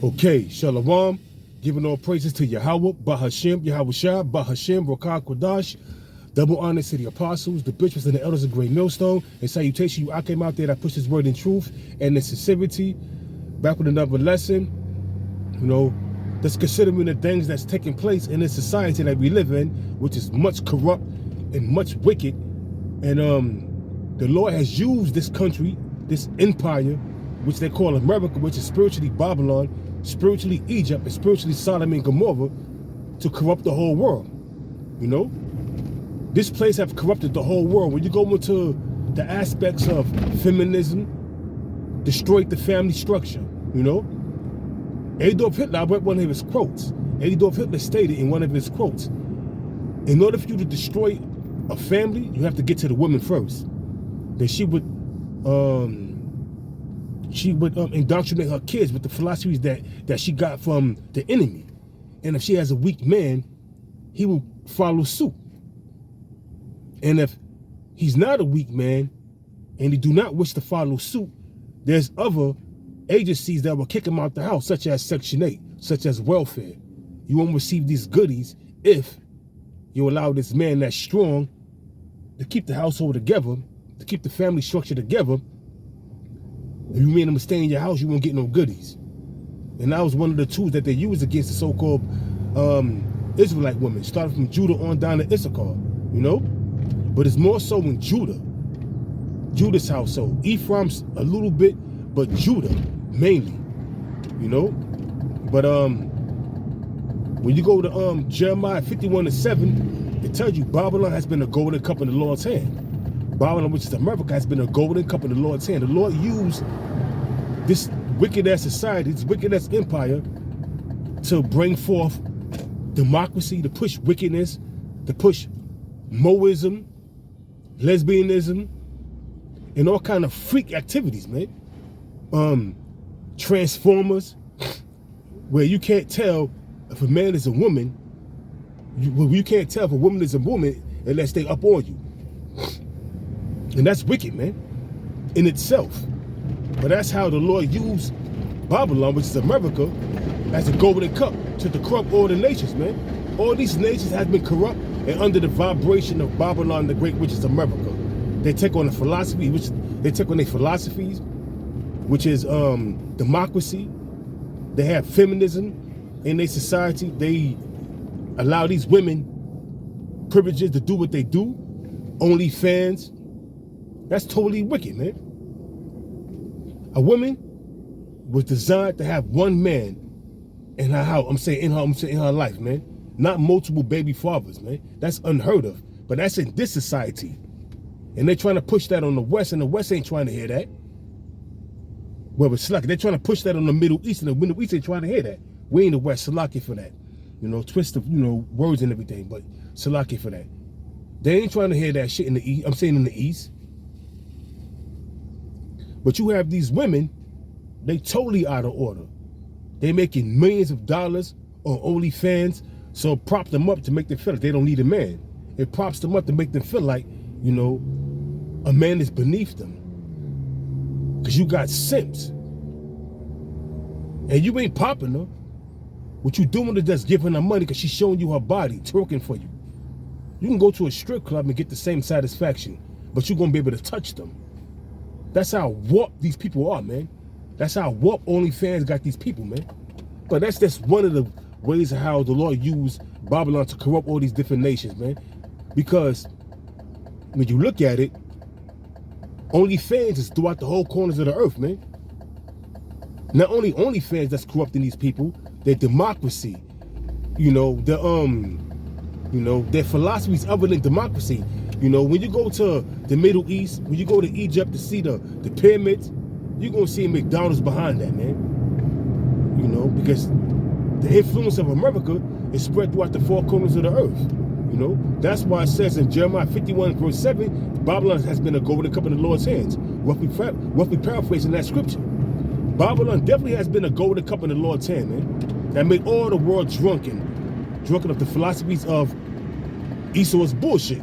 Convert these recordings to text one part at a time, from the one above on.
Okay, Shalom. Giving all praises to Yahweh, Bahashem, Yahweh Shah, Bahashem, Rokah Kodash. Double honor to the apostles, the bishops, and the elders of Great Millstone. And salutation, you I came out there that pushed his word in truth and in sincerity. Back with another lesson. That's considering the things that's taking place in this society that we live in, which is much corrupt and much wicked. And the Lord has used this country, this empire, which they call America, which is spiritually Babylon, spiritually Egypt, and spiritually Sodom and Gomorrah, to corrupt the whole world. This place have corrupted the whole world. When you go into the aspects of feminism, destroyed the family structure, Adolf Hitler, I read one of his quotes. Adolf Hitler stated in one of his quotes, in order for you to destroy a family, you have to get to the woman first. That she would indoctrinate her kids with the philosophies that she got from the enemy. And if she has a weak man, he will follow suit. And if he's not a weak man and he do not wish to follow suit, there's other agencies that will kick him out the house, such as Section 8, such as welfare. You won't receive these goodies if you allow this man that's strong to keep the household together, to keep the family structure together. If you made him stay in your house, you won't get no goodies. And that was one of the tools that they used against the so-called Israelite women, starting from Judah on down to Issachar, But it's more so in Judah's household. Ephraim's a little bit, but Judah mainly, But when you go to Jeremiah 51:7, it tells you Babylon has been a golden cup in the Lord's hand. Babylon, which is America, has been a golden cup in the Lord's hand. The Lord used this wicked-ass society, this wicked-ass empire, to bring forth democracy, to push wickedness, to push Moism, lesbianism, and all kind of freak activities, man. Transformers, where you can't tell if a man is a woman. You can't tell if a woman is a woman unless they up on you. And that's wicked, man, in itself. But that's how the Lord used Babylon, which is America, as a golden cup to corrupt all the nations, man. All these nations have been corrupt and under the vibration of Babylon the Great, which is America. They take on the philosophy, which is democracy. They have feminism in their society. They allow these women privileges to do what they do. OnlyFans. That's totally wicked, man. A woman was designed to have one man in her house. I'm saying in her life, man. Not multiple baby fathers, man. That's unheard of. But that's in this society. And they're trying to push that on the West, and the West ain't trying to hear that. Well, it's Salaki. They're trying to push that on the Middle East, and the Middle East ain't trying to hear that. We in the West, Salaki for that. Twist of, words and everything, but Salaki for that. They ain't trying to hear that shit in the East. I'm saying in the East. But you have these women, they totally out of order. They making millions of dollars on OnlyFans, so prop them up to make them feel like they don't need a man. It props them up to make them feel like, a man is beneath them. Because you got simps. And you ain't popping her. What you doing is just giving her money because she's showing you her body, twerking for you. You can go to a strip club and get the same satisfaction, but you're going to be able to touch them. That's how warped these people are, man. That's how warped OnlyFans got these people, man. But that's just one of the ways of how the Lord used Babylon to corrupt all these different nations, man. Because when you look at it, OnlyFans is throughout the whole corners of the earth, man. Not only OnlyFans that's corrupting these people, their democracy, their philosophies other than democracy. When you go to the Middle East, when you go to Egypt to see the pyramids, you're going to see McDonald's behind that, man. Because the influence of America is spread throughout the four corners of the earth. That's why it says in Jeremiah 51:7, Babylon has been a golden cup in the Lord's hands. Roughly paraphrasing that scripture. Babylon definitely has been a golden cup in the Lord's hand, man. That made all the world drunken of the philosophies of Esau's bullshit.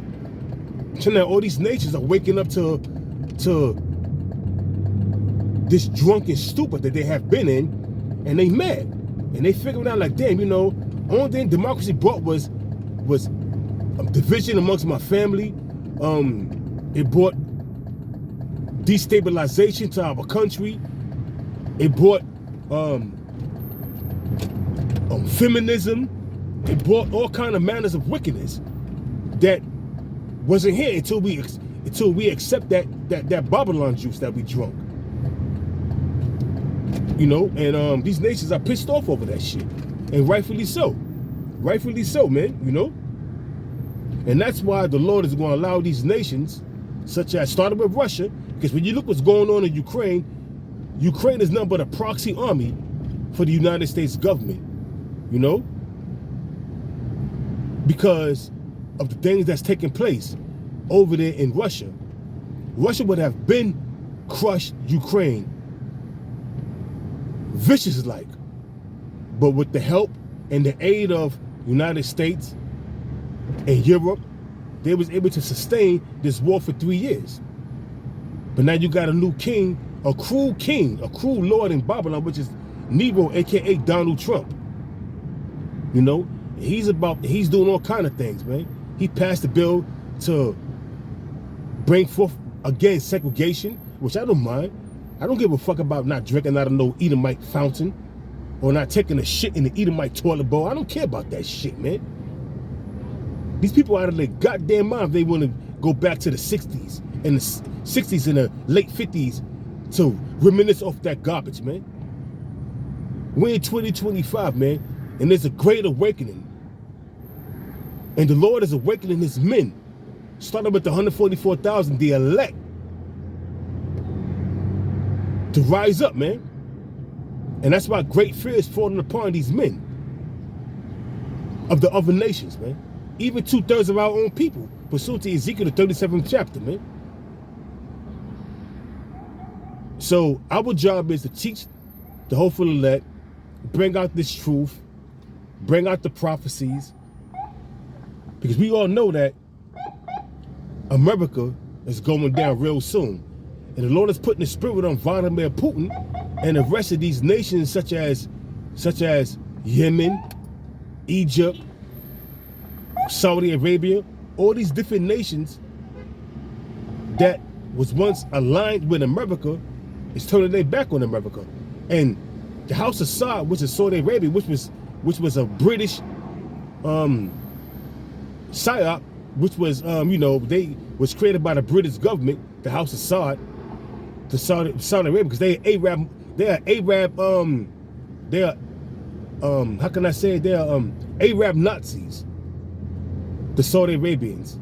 So now all these nations are waking up to this drunken stupor that they have been in, and they mad. And they figuring out like, damn, you know, only thing democracy brought was division amongst my family. It brought destabilization to our country. It brought feminism. It brought all kind of manners of wickedness that wasn't here until we accept that Babylon juice that we drunk. You know, and these nations are pissed off over that shit, and rightfully so. Rightfully so, man. You know, and that's why the Lord is going to allow these nations, such as started with Russia, because when you look what's going on in Ukraine, Ukraine is nothing but a proxy army for the United States government. You know, because of the things that's taking place over there in Russia. Russia would have been crushed Ukraine vicious like, but with the help and the aid of United States and Europe, they was able to sustain this war for 3 years. But now you got a new king, a cruel lord in Babylon, which is Nero, aka Donald Trump. You know, he's doing all kind of things, man. He passed a bill to bring forth again segregation, which I don't mind. I don't give a fuck about not drinking out of no Edomite fountain or not taking a shit in the Edomite toilet bowl. I don't care about that shit, man. These people out of their goddamn mind, they want to go back to the 60s and the 60s and the late 50s to reminisce off that garbage, man. We're in 2025, man, and there's a great awakening. And the Lord is awakening his men, starting with the 144,000, the elect, to rise up, man. And that's why great fear is falling upon these men of the other nations, man. Even 2/3 of our own people, pursuant to Ezekiel, the 37th chapter, man. So our job is to teach the hopeful elect, bring out this truth, bring out the prophecies, because we all know that America is going down real soon. And the Lord is putting the spirit on Vladimir Putin and the rest of these nations such as Yemen, Egypt, Saudi Arabia, all these different nations that was once aligned with America is turning their back on America. And the House of Saud, which is Saudi Arabia, which was a British psyop, which was you know, they was created by the British government, the House of Saud, to Saudi Arabia, because they are how can I say it? They are Arab Nazis, the Saudi Arabians,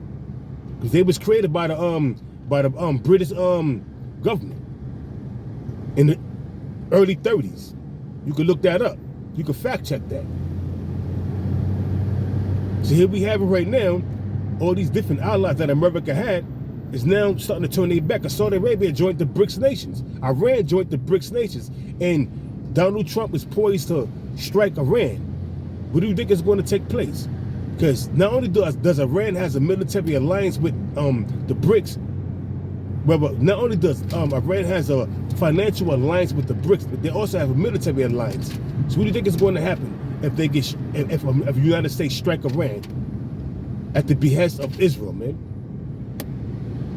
because they was created by the British government in the early 30s. You can look that up. You can fact check that. So here we have it right now. All these different allies that America had is now starting to turn their back. Saudi Arabia joined the BRICS nations. Iran joined the BRICS nations. And Donald Trump is poised to strike Iran. What do you think is going to take place? Because not only does Iran has a military alliance with the BRICS, well, not only does Iran has a financial alliance with the BRICS, but they also have a military alliance. So what do you think is going to happen if they get if the United States strike Iran at the behest of Israel, man?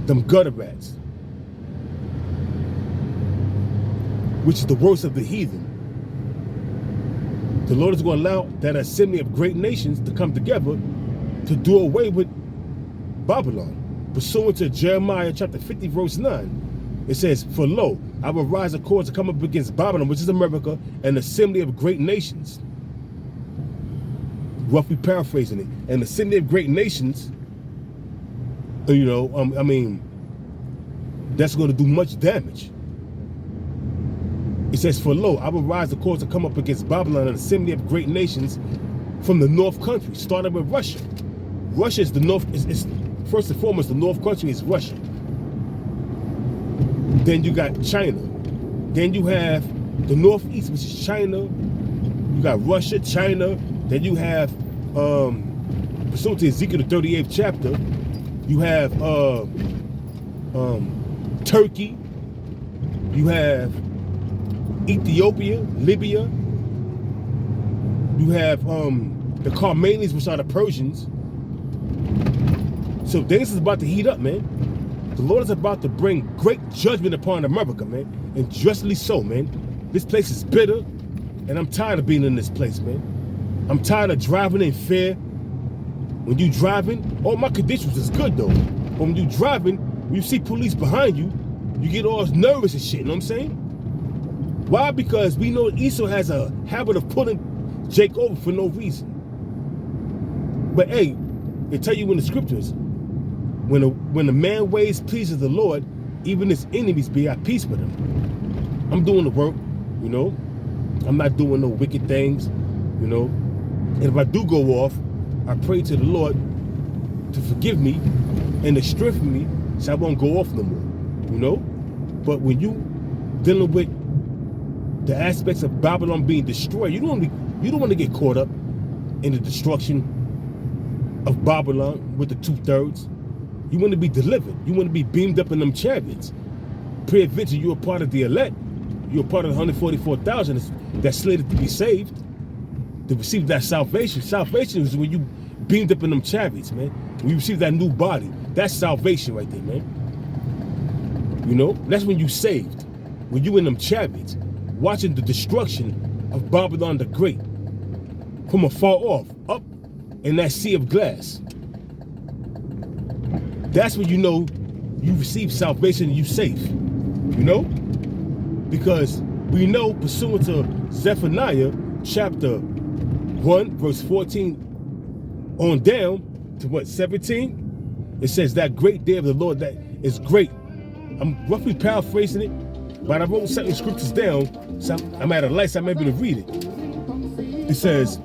Them gutter rats, which is the worst of the heathen. The Lord is going to allow that assembly of great nations to come together to do away with Babylon. Pursuant to Jeremiah chapter 50, verse 9, it says, "For lo, I will rise a cause to come up against Babylon," which is America, "an assembly of great nations." Roughly paraphrasing it. "An assembly of great nations," you know, I mean, that's going to do much damage. It says, "For lo, I will rise the cause to come up against Babylon, an assembly of great nations from the north country," starting with Russia. Russia is the north, is first and foremost, the north country is Russia. Then you got China. Then you have the northeast, which is China. You got Russia, China. Then you have, pursuant to Ezekiel, the 38th chapter, you have Turkey. You have Ethiopia, Libya, You have the Carmanians, which are the Persians. So things is about to heat up, man. The Lord is about to bring great judgment upon America, man. And justly so, man. This place is bitter, and I'm tired of being in this place, man. I'm tired of driving in fear. When you driving, all my conditions is good, though. But when you driving, when you see police behind you, you get all nervous and shit, you know what I'm saying? Why? Because we know Esau has a habit of pulling Jake over for no reason. But hey, they tell you in the scriptures, when a man ways pleases the Lord, even his enemies be at peace with him. I'm doing the work, you know. I'm not doing no wicked things, you know. And if I do go off, I pray to the Lord to forgive me and to strengthen me so I won't go off no more, you know. But when you dealing with the aspects of Babylon being destroyed, you don't want to get caught up in the destruction of Babylon with the 2/3. You want to be delivered. You want to be beamed up in them chariots. Peradventure, you're a part of the elect. You're a part of the 144,000 that's slated to be saved, to receive that salvation. Salvation is when you beamed up in them chariots, man. When you receive that new body. That's salvation right there, man. You know, that's when you saved. When you in them chariots, watching the destruction of Babylon the Great from afar off, up in that sea of glass. That's when you know you receive salvation and you safe, you know? Because we know, pursuant to Zephaniah chapter 1, verse 14 on down to what, 17? It says that great day of the Lord that is great. I'm roughly paraphrasing it, but I wrote certain scriptures down, so I'm at a light, so I'm able to read it. It says,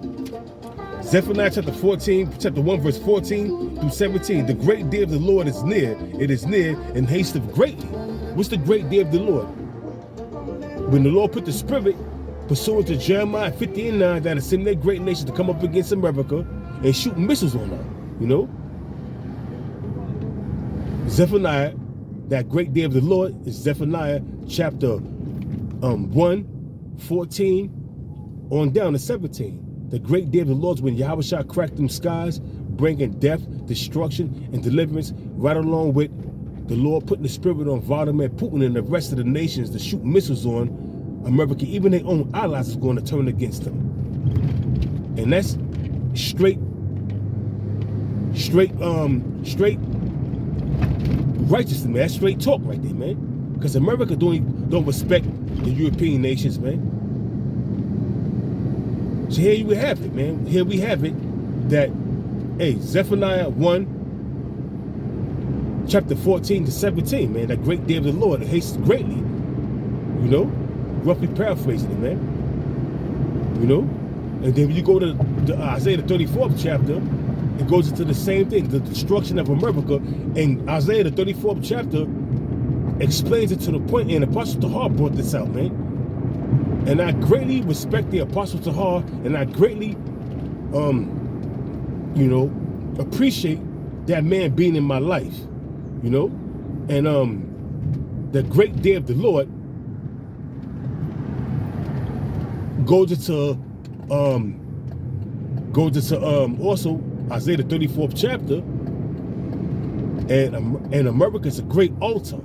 Zephaniah chapter 14, chapter 1, verse 14 through 17. The great day of the Lord is near. It is near and hasteth greatly. What's the great day of the Lord? When the Lord put the spirit, pursuant to Jeremiah 50:9, that is sending that great nation to come up against America and shoot missiles on her, you know? Zephaniah, that great day of the Lord is Zephaniah chapter 1, 14 on down to 17. The great day of the Lord is when Yahweh shall crack them skies, bringing death, destruction, and deliverance, right along with the Lord putting the spirit on Vladimir Putin and the rest of the nations to shoot missiles on America. Even their own allies is going to turn against them. And that's straight righteousness, man. That's straight talk right there, man. Because America don't respect the European nations, man. So here you have it, man. Here we have it that, hey, Zephaniah 1, chapter 14 to 17, man, that great day of the Lord, it hastes greatly, you know, roughly paraphrasing it, man, you know. And then when you go to Isaiah the 34th chapter, it goes into the same thing, the destruction of America. And Isaiah the 34th chapter explains it to the point, and Apostle Tahar brought this out, man. And I greatly respect the Apostle Tahar, and I greatly, you know, appreciate that man being in my life, you know. And the great day of the Lord goes into also Isaiah the 34th chapter, and America's a great altar.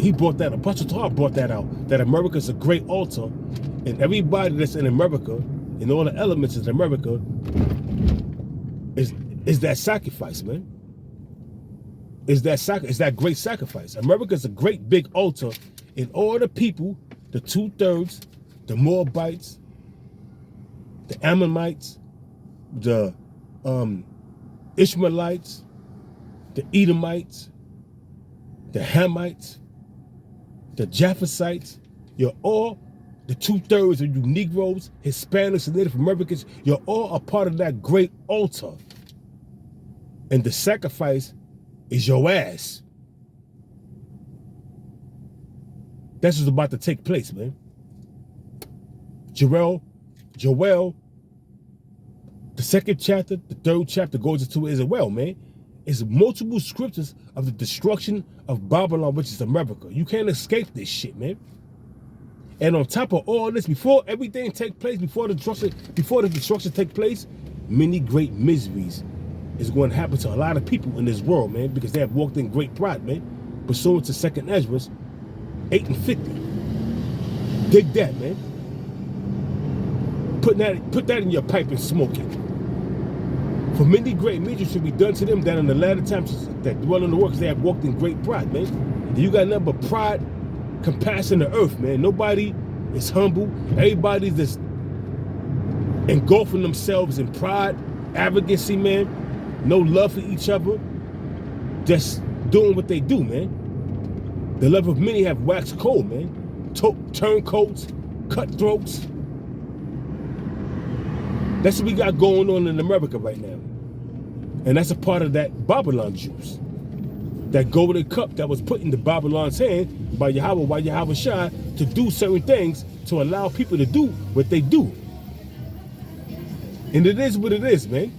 He brought that, Apostle Tahar brought that out, that America's a great altar, and everybody that's in America, and all the elements in America, is that sacrifice, man. Is that great sacrifice. America's a great big altar, and all the people, the 2/3, the Moabites, the Ammonites, the Ishmaelites, the Edomites, the Hamites, the Japhethites, you're all the 2/3 of you Negroes, Hispanics, and Native Americans, you're all a part of that great altar. And the sacrifice is your ass. That's what's about to take place, man. Joel, the 2nd chapter, the 3rd chapter goes into it as well, man. It's multiple scriptures of the destruction of Babylon, which is America. You can't escape this shit, man. And on top of all this, before everything take place, before the destruction take place, many great miseries is going to happen to a lot of people in this world, man, because they have walked in great pride, man. Pursuant to 2nd Ezra 8 and 50. Dig that, man. Put that in your pipe and smoke it. For many great miseries should be done to them that in the latter times that dwell in the world, because they have walked in great pride, man. And you got nothing but pride, compassion to earth, man. Nobody is humble. Everybody's just engulfing themselves in pride, arrogancy, man. No love for each other. Just doing what they do, man. The love of many have waxed cold, man. Turncoats, cutthroats. That's what we got going on in America right now. And that's a part of that Babylon juice. That golden cup that was put into Babylon's hand by Yahweh Shai to do certain things to allow people to do what they do. And it is what it is, man.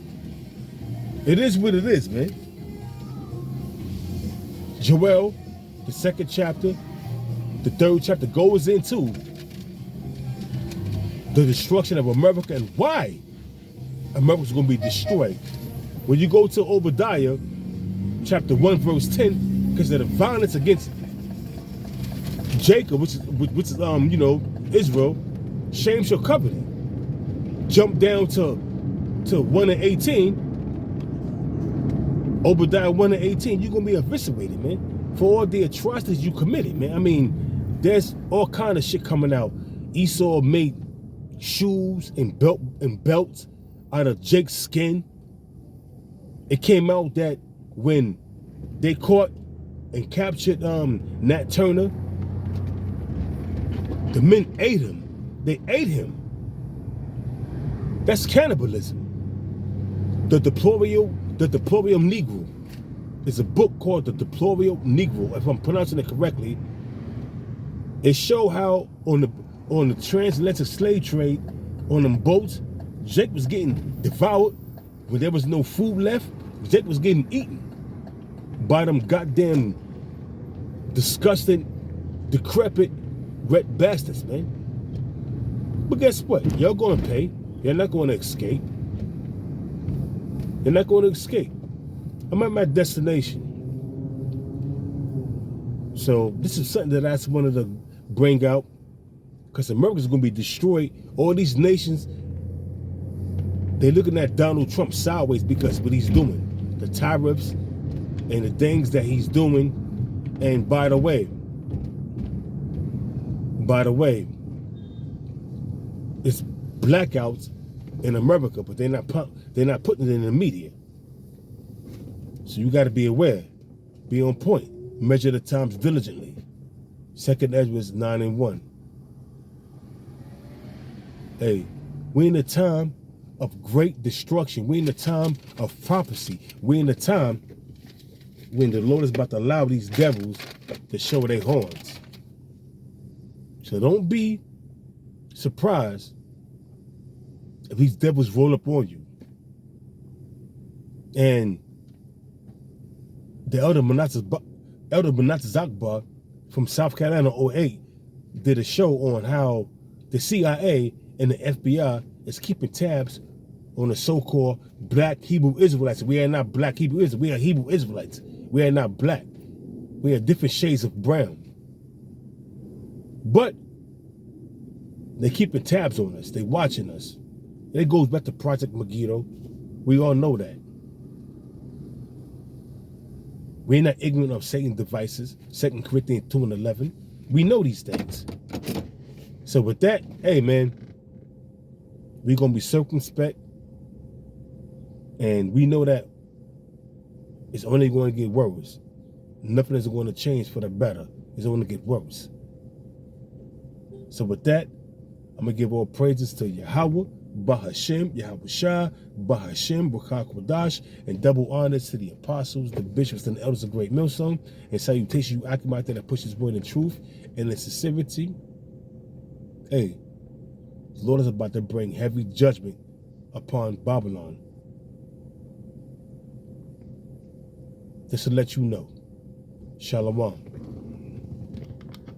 It is what it is, man. Joel, the 2nd chapter, the 3rd chapter goes into the destruction of America and why America's going to be destroyed. When you go to Obadiah, chapter 1, verse 10, because of the violence against Jacob, which is Israel, shame shall cover thee. Jump down to 1 and 18. Obadiah 1 and 18, you're going to be eviscerated, man, for all the atrocities you committed, man. I mean, there's all kind of shit coming out. Esau made shoes and belts out of Jake's skin. It came out that when they caught and captured Nat Turner, the men ate him. They ate him. That's cannibalism. The Deplorium Negro. There's a book called The Deplorium Negro, if I'm pronouncing it correctly. It showed how on the transatlantic slave trade, on them boats, Jake was getting devoured when there was no food left. Jake was getting eaten by them goddamn disgusting, decrepit, red bastards, man. But guess what? Y'all gonna pay. You're not gonna escape. You're not gonna escape. I'm at my destination. So this is something that I just wanted to bring out, because America's gonna be destroyed. All these nations, they're looking at Donald Trump sideways because what he's doing, the tariffs and the things that he's doing. And by the way, it's blackouts in America, but they're not putting it in the media. So you got to be aware, be on point, measure the times diligently. 2nd Ezra 9 and 1. Hey, we're in the time of great destruction. We're in the time of prophecy. We're in the time when the Lord is about to allow these devils to show their horns. So don't be surprised if these devils roll up on you. And the Elder Manasseh Akbar from South Carolina 08 did a show on how the CIA and the FBI is keeping tabs on the so-called black Hebrew Israelites. We are not black Hebrew Israelites. We are Hebrew Israelites. We are not black. We are different shades of brown. But they're keeping tabs on us. They're watching us. And it goes back to Project Megiddo. We all know that. We're not ignorant of Satan's devices. 2 Corinthians 2 and 11. We know these things. So with that, hey man, we're going to be circumspect. And we know that it's only going to get worse. Nothing is going to change for the better. It's only going to get worse. So with that, I'm going to give all praises to Yahweh, Bahashem, Yahweh Shah, Bahashem, Bukak Wadash, and double honors to the apostles, the bishops, and the elders of Great Millstone, and salutation you Akamite that pushes word in truth and in sincerity. Hey, the Lord is about to bring heavy judgment upon Babylon. Just to let you know. Shalom.